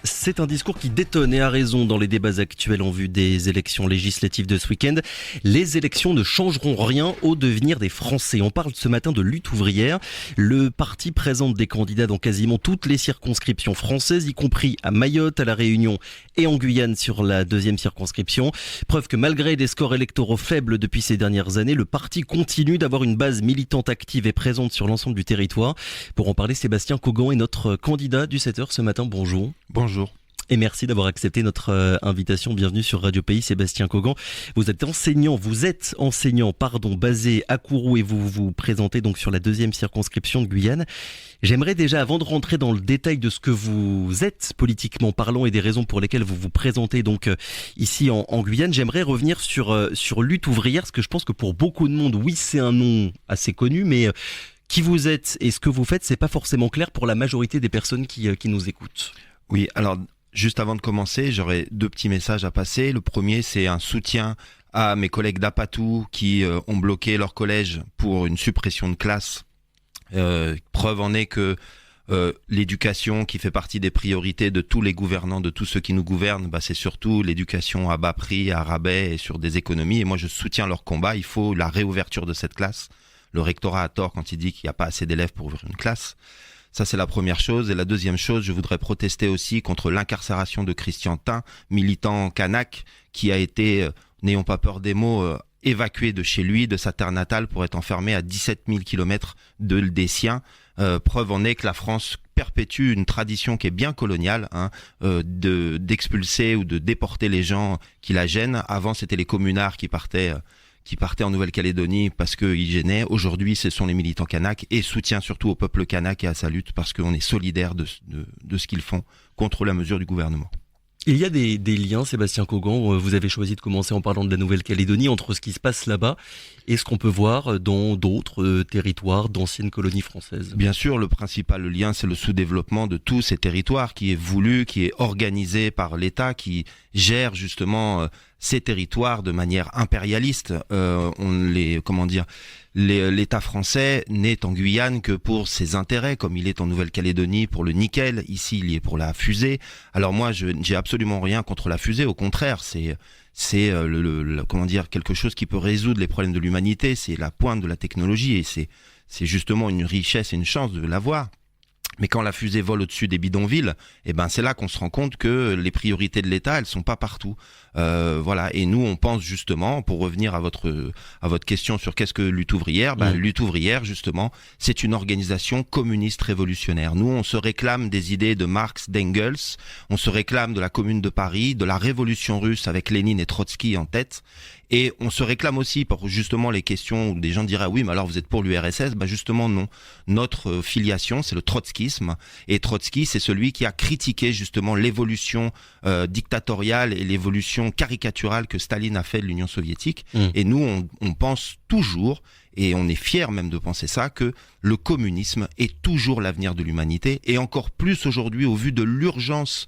C'est un discours qui détonne et a raison dans les débats actuels en vue des élections législatives de ce week-end. Les élections ne changeront rien au devenir des Français. On parle ce matin de lutte ouvrière. Le parti présente des candidats dans quasiment toutes les circonscriptions françaises, y compris à Mayotte, à La Réunion et en Guyane sur la deuxième circonscription. Preuve que malgré des scores électoraux faibles depuis ces dernières années, le parti continue d'avoir une base militante active et présente sur l'ensemble du territoire. Pour en parler, Sébastien Cogan est notre candidat du 7h ce matin. Bonjour. Bonjour. Et merci d'avoir accepté notre invitation. Bienvenue sur Radio Pays, Sébastien Cogan. Vous êtes enseignant, basé à Kourou et vous vous présentez donc sur la deuxième circonscription de Guyane. J'aimerais déjà, avant de rentrer dans le détail de ce que vous êtes politiquement parlant et des raisons pour lesquelles vous vous présentez donc ici en Guyane, j'aimerais revenir sur lutte ouvrière, parce que je pense que pour beaucoup de monde, oui, c'est un nom assez connu, mais qui vous êtes et ce que vous faites, c'est pas forcément clair pour la majorité des personnes qui nous écoutent. Oui, alors juste avant de commencer, j'aurais deux petits messages à passer. Le premier, c'est un soutien à mes collègues d'Apatou qui ont bloqué leur collège pour une suppression de classe. Preuve en est que l'éducation qui fait partie des priorités de tous les gouvernants, de tous ceux qui nous gouvernent, c'est surtout l'éducation à bas prix, à rabais et sur des économies. Et moi, je soutiens leur combat. Il faut la réouverture de cette classe. Le rectorat a tort quand il dit qu'il n'y a pas assez d'élèves pour ouvrir une classe. Ça, c'est la première chose. Et la deuxième chose, je voudrais protester aussi contre l'incarcération de Christian Tin, militant kanak, qui a été, n'ayons pas peur des mots, évacué de chez lui, de sa terre natale, pour être enfermé à 17 000 kilomètres des siens. Preuve en est que la France perpétue une tradition qui est bien coloniale, d'expulser ou de déporter les gens qui la gênent. Avant, c'était les communards qui partaient en Nouvelle-Calédonie parce qu'ils gênaient. Aujourd'hui, ce sont les militants kanaks, et soutien surtout au peuple kanak et à sa lutte, parce qu'on est solidaire de ce qu'ils font contre la mesure du gouvernement. Il y a des liens, Sébastien Cogan, vous avez choisi de commencer en parlant de la Nouvelle-Calédonie, entre ce qui se passe là-bas et ce qu'on peut voir dans d'autres territoires d'anciennes colonies françaises. Bien sûr, le principal lien, c'est le sous-développement de tous ces territoires qui est voulu, qui est organisé par l'État, qui gère justement ces territoires de manière impérialiste. L'État français n'est en Guyane que pour ses intérêts, comme il est en Nouvelle-Calédonie pour le nickel. Ici, il y est pour la fusée. Alors moi, j'ai absolument rien contre la fusée. Au contraire, c'est quelque chose qui peut résoudre les problèmes de l'humanité. C'est la pointe de la technologie, et c'est justement une richesse et une chance de l'avoir. Mais quand la fusée vole au-dessus des bidonvilles, c'est là qu'on se rend compte que les priorités de l'État, elles sont pas partout. Voilà. Et nous, on pense justement, pour revenir à votre question sur qu'est-ce que lutte ouvrière, lutte ouvrière, justement, c'est une organisation communiste révolutionnaire. Nous, on se réclame des idées de Marx, d'Engels, on se réclame de la Commune de Paris, de la révolution russe avec Lénine et Trotsky en tête. Et on se réclame aussi pour justement les questions où des gens diraient oui, mais alors vous êtes pour l'URSS. Justement non. Notre filiation, c'est le trotskisme. Et Trotsky, c'est celui qui a critiqué justement l'évolution dictatoriale et l'évolution caricaturale que Staline a fait de l'Union soviétique. Et nous, on pense toujours, et on est fiers même de penser ça, que le communisme est toujours l'avenir de l'humanité, et encore plus aujourd'hui au vu de l'urgence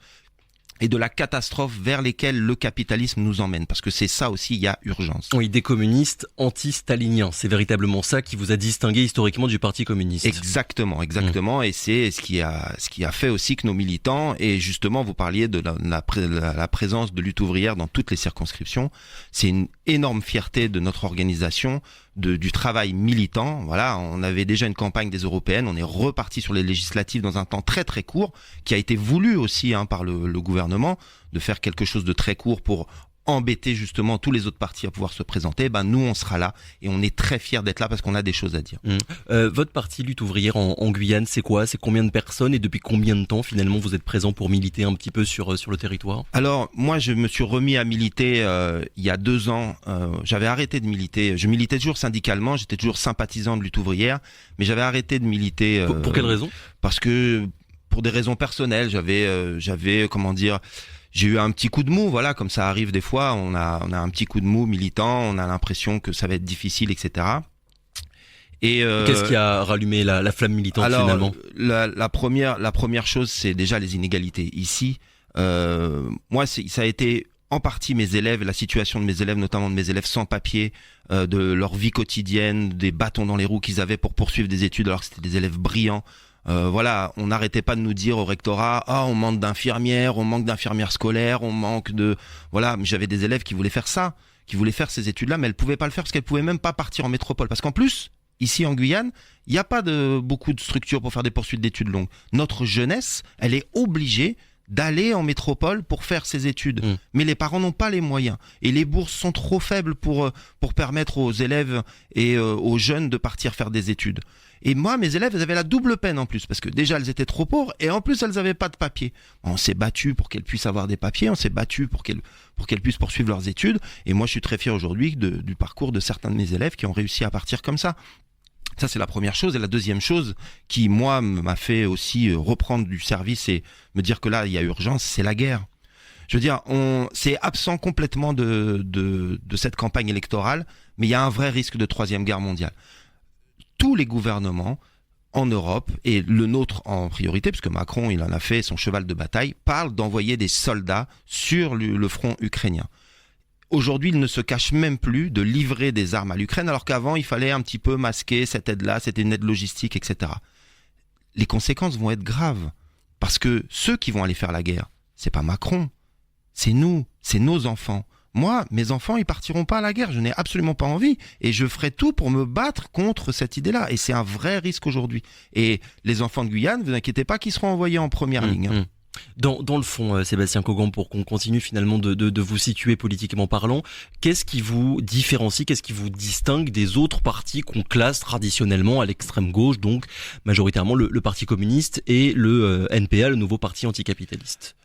et de la catastrophe vers lesquelles le capitalisme nous emmène. Parce que c'est ça aussi, il y a urgence. Oui, des communistes anti-staliniens. C'est véritablement ça qui vous a distingué historiquement du Parti communiste. Exactement. Et c'est ce qui a fait aussi que nos militants, et justement, vous parliez de la présence de lutte ouvrière dans toutes les circonscriptions. C'est une énorme fierté de notre organisation, du travail militant. Voilà, on avait déjà une campagne des européennes, on est reparti sur les législatives dans un temps très très court, qui a été voulu aussi par le gouvernement, de faire quelque chose de très court pour embêter justement tous les autres partis à pouvoir se présenter. Nous, on sera là, et on est très fiers d'être là parce qu'on a des choses à dire. Votre parti lutte ouvrière en Guyane, c'est quoi? C'est combien de personnes, et depuis combien de temps finalement vous êtes présent pour militer un petit peu sur le territoire? Alors moi, je me suis remis à militer il y a 2 ans. J'avais arrêté de militer. Je militais toujours syndicalement, j'étais toujours sympathisant de lutte ouvrière, mais j'avais arrêté de militer. Pour quelle raison? Parce que pour des raisons personnelles, j'ai eu un petit coup de mou, voilà, comme ça arrive des fois, on a un petit coup de mou militant, on a l'impression que ça va être difficile, etc. Et qu'est-ce qui a rallumé la flamme militante finalement? La première chose, c'est déjà les inégalités. Ici, moi, ça a été en partie mes élèves, la situation de mes élèves, notamment de mes élèves sans papier, de leur vie quotidienne, des bâtons dans les roues qu'ils avaient pour poursuivre des études alors que c'était des élèves brillants. Voilà, on n'arrêtait pas de nous dire au rectorat, on manque d'infirmières, on manque d'infirmières scolaires, on manque de... Voilà, j'avais des élèves qui voulaient faire ça, qui voulaient faire ces études-là, mais elles pouvaient pas le faire parce qu'elles pouvaient même pas partir en métropole. Parce qu'en plus, ici en Guyane, il n'y a pas beaucoup de structures pour faire des poursuites d'études longues. Notre jeunesse, elle est obligée d'aller en métropole pour faire ses études. Mais les parents n'ont pas les moyens. Et les bourses sont trop faibles pour permettre aux élèves et aux jeunes de partir faire des études. Et moi, mes élèves, elles avaient la double peine en plus, parce que déjà, elles étaient trop pauvres, et en plus, elles n'avaient pas de papier. On s'est battu pour qu'elles puissent avoir des papiers, on s'est battu pour qu'elles puissent poursuivre leurs études. Et moi, je suis très fier aujourd'hui du parcours de certains de mes élèves qui ont réussi à partir comme ça. Ça, c'est la première chose. Et la deuxième chose qui, moi, m'a fait aussi reprendre du service et me dire que là, il y a urgence, c'est la guerre. Je veux dire, c'est absent complètement de cette campagne électorale, mais il y a un vrai risque de troisième guerre mondiale. Tous les gouvernements en Europe, et le nôtre en priorité, puisque Macron, il en a fait son cheval de bataille, parlent d'envoyer des soldats sur le front ukrainien. Aujourd'hui, il ne se cache même plus de livrer des armes à l'Ukraine, alors qu'avant, il fallait un petit peu masquer cette aide-là, c'était une aide logistique, etc. Les conséquences vont être graves, parce que ceux qui vont aller faire la guerre, c'est pas Macron, c'est nous, c'est nos enfants. Moi, mes enfants, ils partiront pas à la guerre, je n'ai absolument pas envie, et je ferai tout pour me battre contre cette idée-là, et c'est un vrai risque aujourd'hui. Et les enfants de Guyane, vous inquiétez pas qu'ils seront envoyés en première ligne. Dans le fond, Sébastien Cogan, pour qu'on continue finalement de vous situer politiquement parlant, qu'est-ce qui vous différencie, qu'est-ce qui vous distingue des autres partis qu'on classe traditionnellement à l'extrême gauche, donc majoritairement le Parti communiste et le NPA, le nouveau parti anticapitaliste?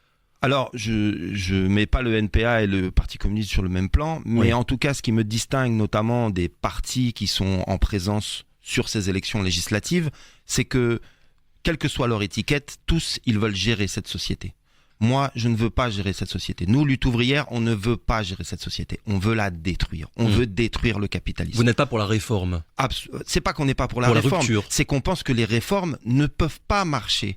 Alors, je mets pas le NPA et le Parti communiste sur le même plan, mais en tout cas, ce qui me distingue notamment des partis qui sont en présence sur ces élections législatives, c'est que quelle que soit leur étiquette, tous, ils veulent gérer cette société. Moi, je ne veux pas gérer cette société. Nous, lutte ouvrière, on ne veut pas gérer cette société. On veut la détruire. On veut détruire le capitalisme. Vous n'êtes pas pour la réforme? C'est pas qu'on n'est pas pour la réforme. C'est qu'on pense que les réformes ne peuvent pas marcher.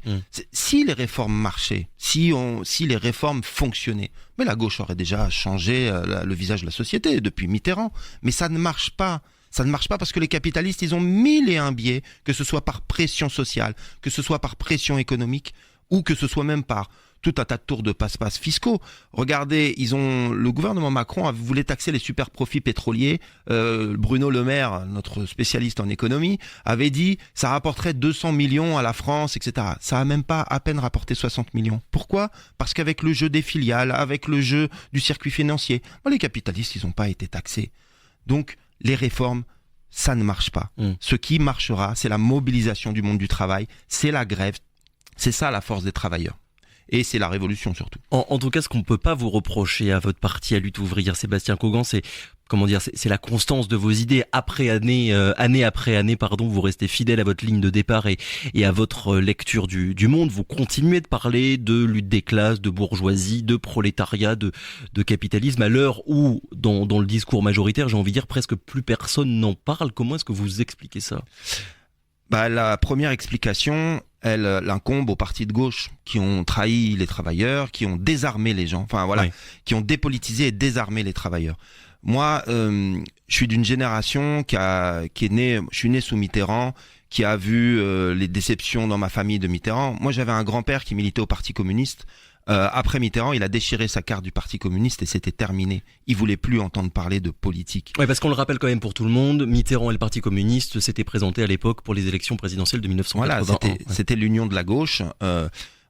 Si les réformes marchaient, si les réformes fonctionnaient, mais la gauche aurait déjà changé le visage de la société depuis Mitterrand. Mais ça ne marche pas. Ça ne marche pas parce que les capitalistes, ils ont 1001 biais, que ce soit par pression sociale, que ce soit par pression économique, ou que ce soit même par tout un tas de tours de passe-passe fiscaux. Regardez, le gouvernement Macron voulait taxer les super profits pétroliers. Bruno Le Maire, notre spécialiste en économie, avait dit ça rapporterait 200 millions à la France, etc. Ça a même pas à peine rapporté 60 millions. Pourquoi ? Parce qu'avec le jeu des filiales, avec le jeu du circuit financier, les capitalistes, ils n'ont pas été taxés. Donc, les réformes, ça ne marche pas. Ce qui marchera, c'est la mobilisation du monde du travail, c'est la grève, c'est ça la force des travailleurs. Et c'est la révolution surtout. En tout cas, ce qu'on ne peut pas vous reprocher à votre parti, à Lutte ouvrière, Sébastien Cogan, c'est la constance de vos idées. Année après année, vous restez fidèle à votre ligne de départ et à votre lecture du monde. Vous continuez de parler de lutte des classes, de bourgeoisie, de prolétariat, de capitalisme, à l'heure où, dans le discours majoritaire, j'ai envie de dire, presque plus personne n'en parle. Comment est-ce que vous expliquez ça ? La première explication, elle incombe aux partis de gauche qui ont trahi les travailleurs, qui ont désarmé les gens, qui ont dépolitisé et désarmé les travailleurs. Moi, je suis d'une génération je suis né sous Mitterrand, qui a vu les déceptions dans ma famille de Mitterrand. Moi, j'avais un grand-père qui militait au Parti communiste. Après Mitterrand, il a déchiré sa carte du Parti communiste et c'était terminé. Il voulait plus entendre parler de politique. Oui, parce qu'on le rappelle quand même pour tout le monde, Mitterrand et le Parti communiste s'étaient présentés à l'époque pour les élections présidentielles de 1981. Voilà, c'était l'union de la gauche.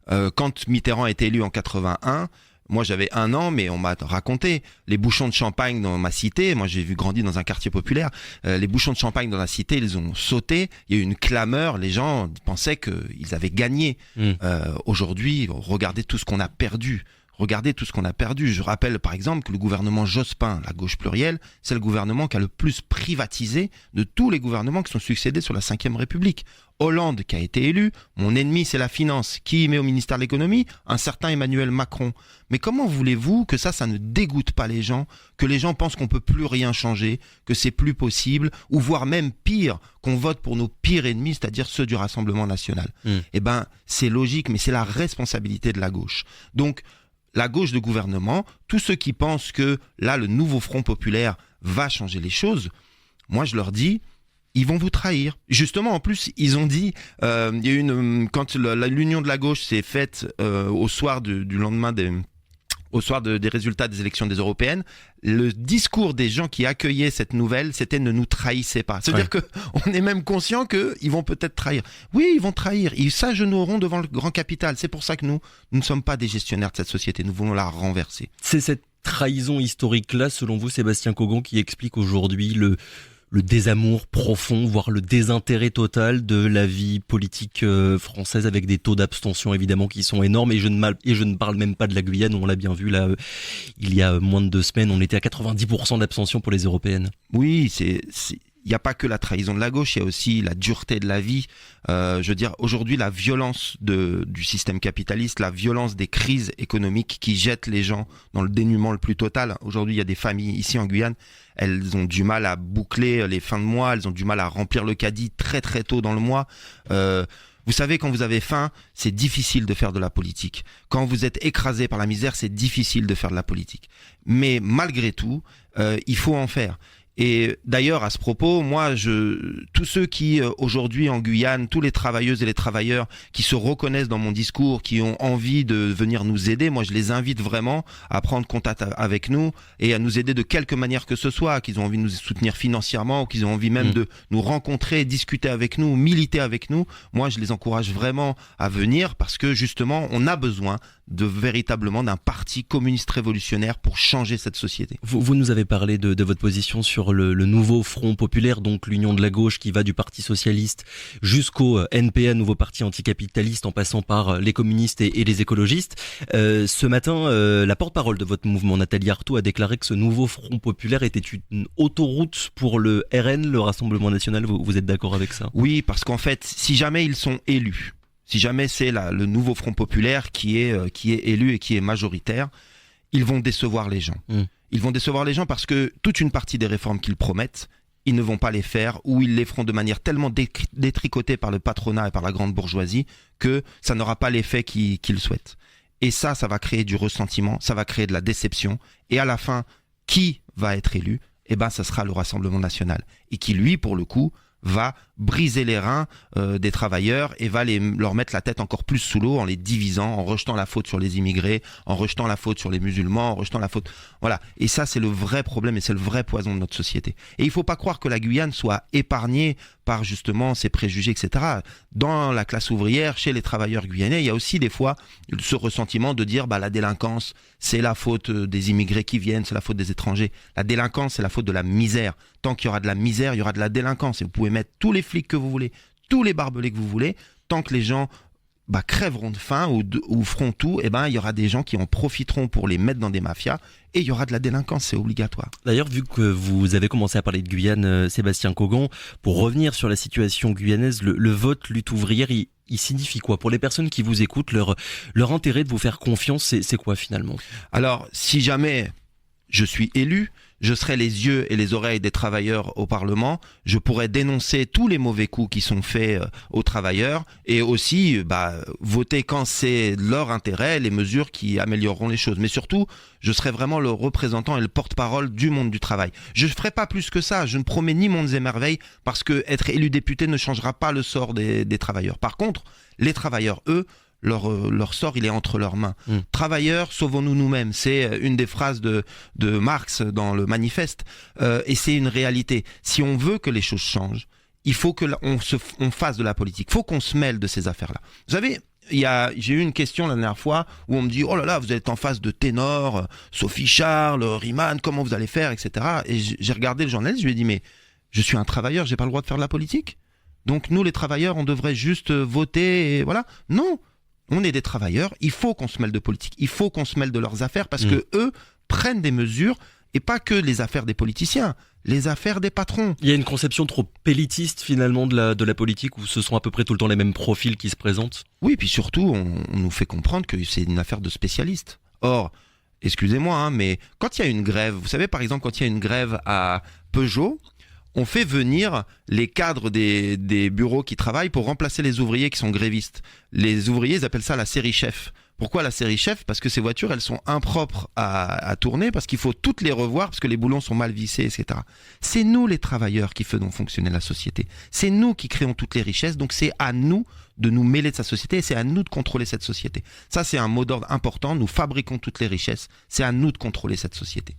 Quand Mitterrand a été élu en 81, moi j'avais 1 an, mais on m'a raconté les bouchons de champagne dans ma cité. Moi j'ai grandi dans un quartier populaire. Les bouchons de champagne dans la cité, ils ont sauté. Il y a eu une clameur. Les gens pensaient qu'ils avaient gagné. Aujourd'hui, regardez tout ce qu'on a perdu. Regardez tout ce qu'on a perdu. Je rappelle par exemple que le gouvernement Jospin, la gauche plurielle, c'est le gouvernement qui a le plus privatisé de tous les gouvernements qui sont succédés sur la Ve République. Hollande qui a été élu, mon ennemi c'est la finance, qui met au ministère de l'économie un certain Emmanuel Macron. Mais comment voulez-vous que ça ne dégoûte pas les gens, que les gens pensent qu'on peut plus rien changer, que c'est plus possible, ou voire même pire, qu'on vote pour nos pires ennemis, c'est-à-dire ceux du Rassemblement national. Eh ben, c'est logique, mais c'est la responsabilité de la gauche. Donc, la gauche de gouvernement, tous ceux qui pensent que là, le nouveau Front populaire va changer les choses, moi je leur dis, ils vont vous trahir. Justement, en plus, ils ont dit, il y a eu quand l'union de la gauche s'est faite au soir du lendemain des résultats des élections des européennes, le discours des gens qui accueillaient cette nouvelle, c'était ne nous trahissez pas. C'est-à-dire qu'on est même conscient qu'ils vont peut-être trahir. Oui, ils vont trahir. Ils s'agenouilleront devant le grand capital. C'est pour ça que nous ne sommes pas des gestionnaires de cette société. Nous voulons la renverser. C'est cette trahison historique-là, selon vous, Sébastien Cogon, qui explique aujourd'hui le désamour profond, voire le désintérêt total de la vie politique française, avec des taux d'abstention évidemment qui sont énormes, et je ne parle même pas de la Guyane, où on l'a bien vu là, il y a moins de 2 semaines, on était à 90% d'abstention pour les européennes. Oui, il n'y a pas que la trahison de la gauche, il y a aussi la dureté de la vie. Je veux dire, aujourd'hui, la violence du système capitaliste, la violence des crises économiques qui jettent les gens dans le dénuement le plus total. Aujourd'hui, il y a des familles ici en Guyane, elles ont du mal à boucler les fins de mois, elles ont du mal à remplir le caddie très très tôt dans le mois. Vous savez, quand vous avez faim, c'est difficile de faire de la politique. Quand vous êtes écrasé par la misère, c'est difficile de faire de la politique. Mais malgré tout, il faut en faire. Et d'ailleurs, à ce propos, moi, tous ceux qui, aujourd'hui en Guyane, tous les travailleuses et les travailleurs qui se reconnaissent dans mon discours, qui ont envie de venir nous aider, moi, je les invite vraiment à prendre contact avec nous et à nous aider de quelque manière que ce soit, qu'ils ont envie de nous soutenir financièrement ou qu'ils ont envie même de nous rencontrer, discuter avec nous, militer avec nous. Moi, je les encourage vraiment à venir parce que, justement, on a besoin véritablement d'un parti communiste révolutionnaire pour changer cette société. Vous nous avez parlé de votre position sur le nouveau Front populaire, donc l'union de la gauche qui va du Parti socialiste jusqu'au NPA, nouveau parti anticapitaliste, en passant par les communistes et les écologistes. Ce matin, la porte-parole de votre mouvement, Nathalie Arthaud, a déclaré que ce nouveau Front populaire était une autoroute pour le RN, le Rassemblement national. Vous êtes d'accord avec ça ? Oui, parce qu'en fait, si jamais ils sont élus, si jamais c'est le nouveau Front populaire qui est élu et qui est majoritaire, ils vont décevoir les gens. Ils vont décevoir les gens parce que toute une partie des réformes qu'ils promettent, ils ne vont pas les faire ou ils les feront de manière tellement détricotée par le patronat et par la grande bourgeoisie que ça n'aura pas l'effet qu'ils souhaitent. Et ça va créer du ressentiment, ça va créer de la déception. Et à la fin, qui va être élu ? Eh ben, ça sera le Rassemblement national. Et qui, lui, pour le coup, va briser les reins des travailleurs et va leur mettre la tête encore plus sous l'eau en les divisant, en rejetant la faute sur les immigrés, en rejetant la faute sur les musulmans, en rejetant la faute... Voilà. Et ça, c'est le vrai problème et c'est le vrai poison de notre société. Et il ne faut pas croire que la Guyane soit épargnée par justement ces préjugés, etc. Dans la classe ouvrière, chez les travailleurs guyanais, il y a aussi des fois ce ressentiment de dire la délinquance, c'est la faute des immigrés qui viennent, c'est la faute des étrangers. La délinquance, c'est la faute de la misère. Tant qu'il y aura de la misère, il y aura de la délinquance. Et vous pouvez mettre tous les flics que vous voulez, tous les barbelés que vous voulez, tant que les gens crèveront de faim ou feront tout, il y aura des gens qui en profiteront pour les mettre dans des mafias et il y aura de la délinquance, c'est obligatoire. D'ailleurs, vu que vous avez commencé à parler de Guyane, Sébastien Cogon, pour revenir sur la situation guyanaise, le vote lutte ouvrière, il signifie quoi ? Pour les personnes qui vous écoutent, leur intérêt de vous faire confiance, c'est quoi finalement ? Alors, si jamais je suis élu, je serai les yeux et les oreilles des travailleurs au Parlement, je pourrai dénoncer tous les mauvais coups qui sont faits aux travailleurs et aussi voter quand c'est leur intérêt, les mesures qui amélioreront les choses. Mais surtout, je serai vraiment le représentant et le porte-parole du monde du travail. Je ne ferai pas plus que ça, je ne promets ni mondes et merveilles parce que être élu député ne changera pas le sort des travailleurs. Par contre, les travailleurs, eux, leur sort, il est entre leurs mains. Travailleurs, sauvons-nous nous-mêmes. C'est une des phrases de Marx dans le manifeste. Et c'est une réalité. Si on veut que les choses changent, il faut on fasse de la politique. Il faut qu'on se mêle de ces affaires-là. Vous savez, j'ai eu une question la dernière fois où on me dit « Oh là là, vous êtes en face de ténors, Sophie Charles, Riemann, comment vous allez faire, etc. » Et j'ai regardé le journaliste, je lui ai dit « Mais je suis un travailleur, j'ai pas le droit de faire de la politique. Donc nous, les travailleurs, on devrait juste voter et voilà. » Non. On est des travailleurs, il faut qu'on se mêle de politique, il faut qu'on se mêle de leurs affaires parce que eux prennent des mesures et pas que les affaires des politiciens, les affaires des patrons. Il y a une conception trop élitiste finalement de la politique où ce sont à peu près tout le temps les mêmes profils qui se présentent. Oui, puis surtout on nous fait comprendre que c'est une affaire de spécialistes. Or, excusez-moi, mais quand il y a une grève, vous savez par exemple quand il y a une grève à Peugeot, on fait venir les cadres des bureaux qui travaillent pour remplacer les ouvriers qui sont grévistes. Les ouvriers, ils appellent ça la série chef. Pourquoi la série chef? Parce que ces voitures, elles sont impropres à tourner, parce qu'il faut toutes les revoir, parce que les boulons sont mal vissés, etc. C'est nous les travailleurs qui faisons fonctionner la société. C'est nous qui créons toutes les richesses, donc c'est à nous de nous mêler de sa société et c'est à nous de contrôler cette société. Ça, c'est un mot d'ordre important. Nous fabriquons toutes les richesses. C'est à nous de contrôler cette société.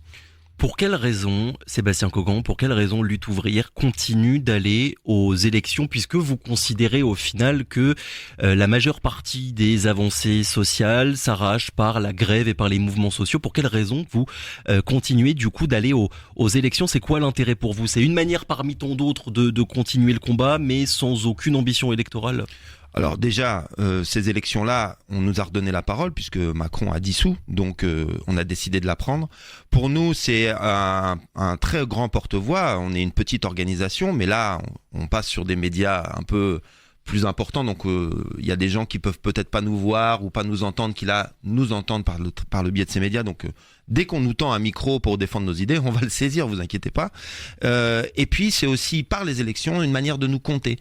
Pour quelle raison, Sébastien Cogan, pour quelle raison Lutte ouvrière continue d'aller aux élections, puisque vous considérez au final que la majeure partie des avancées sociales s'arrachent par la grève et par les mouvements sociaux? Pour quelle raison vous continuez du coup d'aller aux élections? C'est quoi l'intérêt pour vous? C'est une manière parmi tant d'autres de continuer le combat, mais sans aucune ambition électorale? Alors déjà, ces élections-là, on nous a redonné la parole puisque Macron a dissous, donc on a décidé de la prendre. Pour nous, c'est un très grand porte-voix. On est une petite organisation, mais là, on passe sur des médias un peu plus importants. Donc il y a des gens qui peuvent peut-être pas nous voir ou pas nous entendre, qui là nous entendent par le biais de ces médias. Donc dès qu'on nous tend un micro pour défendre nos idées, on va le saisir, vous inquiétez pas. Et puis c'est aussi par les élections une manière de nous compter.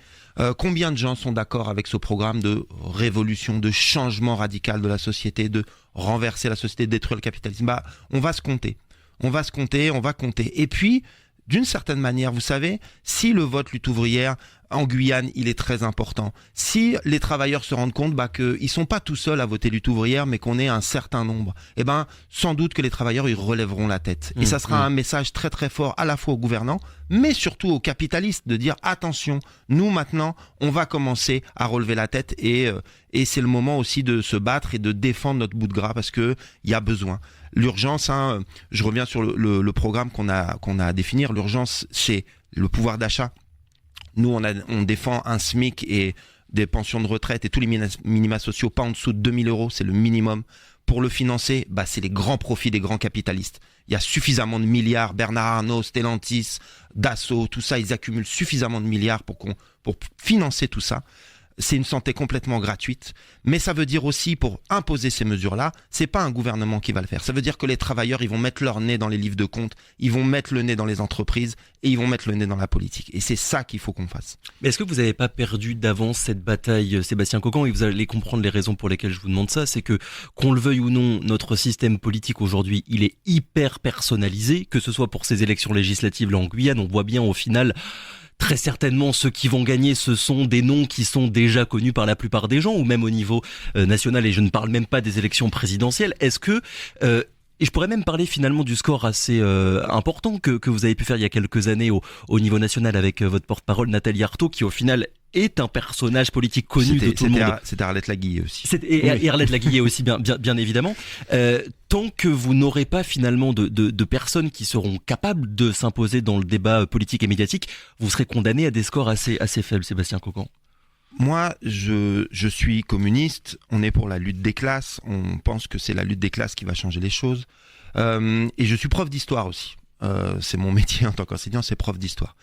Combien de gens sont d'accord avec ce programme de révolution, de changement radical de la société, de renverser la société, de détruire le capitalisme? Bah, on va se compter. On va se compter, on va compter. Et puis, d'une certaine manière, vous savez, si le vote lutte ouvrière en Guyane, il est très important. Si les travailleurs se rendent compte qu'ils sont pas tout seuls à voter lutte ouvrière, mais qu'on est un certain nombre, eh ben, sans doute que les travailleurs, ils relèveront la tête. Et ça sera un message très très fort à la fois aux gouvernants, mais surtout aux capitalistes, de dire attention, nous maintenant, on va commencer à relever la tête et c'est le moment aussi de se battre et de défendre notre bout de gras parce que il y a besoin. L'urgence, je reviens sur le programme qu'on a à définir. L'urgence, c'est le pouvoir d'achat. Nous, on défend un SMIC et des pensions de retraite et tous les minima sociaux pas en dessous de 2000 €, c'est le minimum. Pour le financer, c'est les grands profits des grands capitalistes. Il y a suffisamment de milliards, Bernard Arnault, Stellantis, Dassault, tout ça, ils accumulent suffisamment de milliards pour financer tout ça. C'est une santé complètement gratuite, mais ça veut dire aussi, pour imposer ces mesures-là, c'est pas un gouvernement qui va le faire. Ça veut dire que les travailleurs, ils vont mettre leur nez dans les livres de comptes, ils vont mettre le nez dans les entreprises et ils vont mettre le nez dans la politique. Et c'est ça qu'il faut qu'on fasse. Mais est-ce que vous n'avez pas perdu d'avance cette bataille, Sébastien Cogan? Et vous allez comprendre les raisons pour lesquelles je vous demande ça. C'est que, qu'on le veuille ou non, notre système politique aujourd'hui, il est hyper personnalisé, que ce soit pour ces élections législatives là en Guyane. On voit bien au final, très certainement, ceux qui vont gagner, ce sont des noms qui sont déjà connus par la plupart des gens, ou même au niveau national, et je ne parle même pas des élections présidentielles. Est-ce que, et je pourrais même parler finalement du score assez important que vous avez pu faire il y a quelques années au niveau national avec votre porte-parole Nathalie Arthaud, qui au final est un personnage politique connu de tout le monde. C'était Arlette Laguillet aussi. Et Arlette Laguillet aussi, bien évidemment. Tant que vous n'aurez pas finalement de personnes qui seront capables de s'imposer dans le débat politique et médiatique, vous serez condamné à des scores assez faibles, Sébastien Cogan. Moi, je suis communiste, on est pour la lutte des classes, on pense que c'est la lutte des classes qui va changer les choses. Et je suis prof d'histoire aussi. C'est mon métier en tant qu'enseignant, c'est prof d'histoire.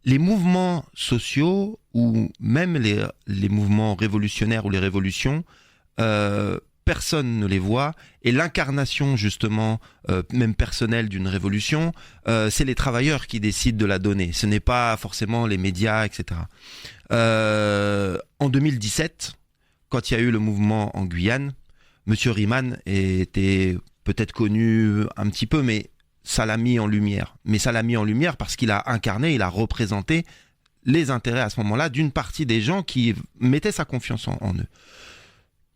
Les mouvements sociaux ou même les mouvements révolutionnaires ou les révolutions, personne ne les voit. Et l'incarnation justement, même personnelle d'une révolution, c'est les travailleurs qui décident de la donner. Ce n'est pas forcément les médias, etc. En 2017, quand il y a eu le mouvement en Guyane, Monsieur Riemann était peut-être connu un petit peu, mais ça l'a mis en lumière. Mais ça l'a mis en lumière parce qu'il a incarné, il a représenté les intérêts à ce moment-là d'une partie des gens qui mettaient sa confiance en eux.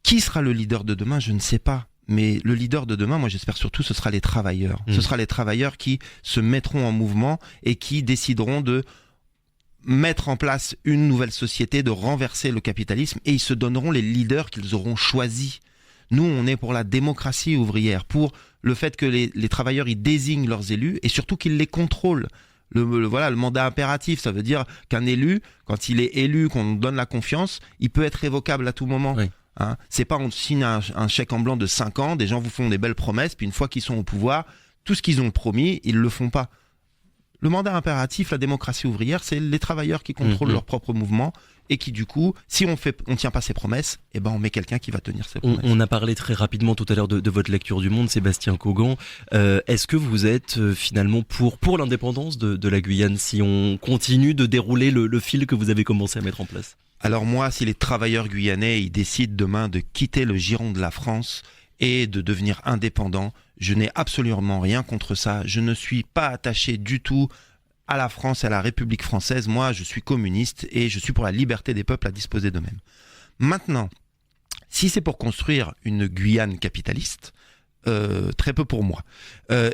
Qui sera le leader de demain? Je ne sais pas. Mais le leader de demain, moi j'espère surtout, ce sera les travailleurs. Ce sera les travailleurs qui se mettront en mouvement et qui décideront de mettre en place une nouvelle société, de renverser le capitalisme, et ils se donneront les leaders qu'ils auront choisis. Nous, on est pour la démocratie ouvrière, pour le fait que les travailleurs, ils désignent leurs élus et surtout qu'ils les contrôlent. Le mandat impératif, ça veut dire qu'un élu, quand il est élu, qu'on donne la confiance, il peut être révocable à tout moment. Oui. C'est pas on signe un chèque en blanc de 5 ans, des gens vous font des belles promesses, puis une fois qu'ils sont au pouvoir, tout ce qu'ils ont promis, ils le font pas. Le mandat impératif, la démocratie ouvrière, c'est les travailleurs qui contrôlent leur propre mouvement et qui du coup, si on tient pas ses promesses, on met quelqu'un qui va tenir ses promesses. On a parlé très rapidement tout à l'heure de votre lecture du monde, Sébastien Cogan. Est-ce que vous êtes finalement pour l'indépendance de la Guyane si on continue de dérouler le fil que vous avez commencé à mettre en place? Alors moi, si les travailleurs guyanais ils décident demain de quitter le giron de la France et de devenir indépendants, je n'ai absolument rien contre ça. Je ne suis pas attaché du tout à la France et à la République française. Moi, je suis communiste et je suis pour la liberté des peuples à disposer d'eux-mêmes. Maintenant, si c'est pour construire une Guyane capitaliste, très peu pour moi.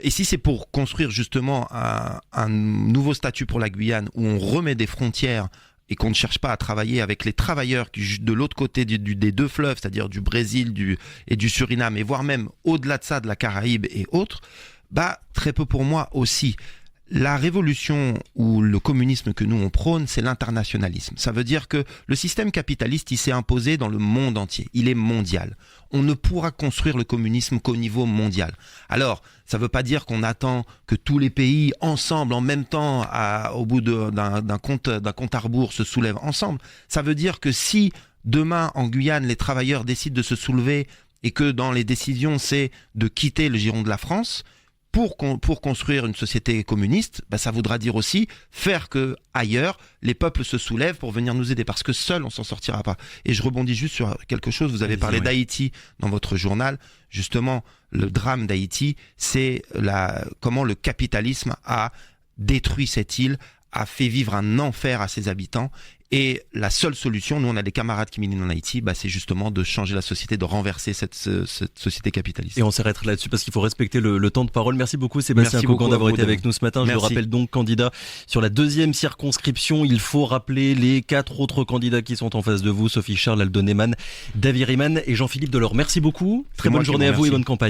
Et si c'est pour construire justement un nouveau statut pour la Guyane où on remet des frontières et qu'on ne cherche pas à travailler avec les travailleurs de l'autre côté des deux fleuves, c'est-à-dire du Brésil et du Suriname, et voire même au-delà de ça, de la Caraïbe et autres, très peu pour moi aussi. La révolution ou le communisme que nous on prône, c'est l'internationalisme. Ça veut dire que le système capitaliste, il s'est imposé dans le monde entier. Il est mondial. On ne pourra construire le communisme qu'au niveau mondial. Alors, ça ne veut pas dire qu'on attend que tous les pays ensemble, en même temps, au bout d'un compte à rebours, se soulèvent ensemble. Ça veut dire que si demain en Guyane, les travailleurs décident de se soulever et que dans les décisions, c'est de quitter le giron de la France, pour construire une société communiste, ça voudra dire aussi faire que ailleurs les peuples se soulèvent pour venir nous aider, parce que seul on s'en sortira pas. Et je rebondis juste sur quelque chose. Vous avez parlé d'Haïti dans votre journal. Justement, le drame d'Haïti, c'est comment le capitalisme a détruit cette île, a fait vivre un enfer à ses habitants. Et la seule solution, nous on a des camarades qui militent en Haïti, c'est justement de changer la société, de renverser cette société capitaliste. Et on s'arrêtera là-dessus parce qu'il faut respecter le temps de parole. Merci beaucoup Sébastien Cocon d'avoir été avec nous ce matin. Je le rappelle donc candidat sur la 2e circonscription. Il faut rappeler les 4 autres candidats qui sont en face de vous: Sophie Charles, Aldo Neyman, David Riemann et Jean-Philippe Delors. Merci beaucoup. Très bonne journée à vous et bonne campagne.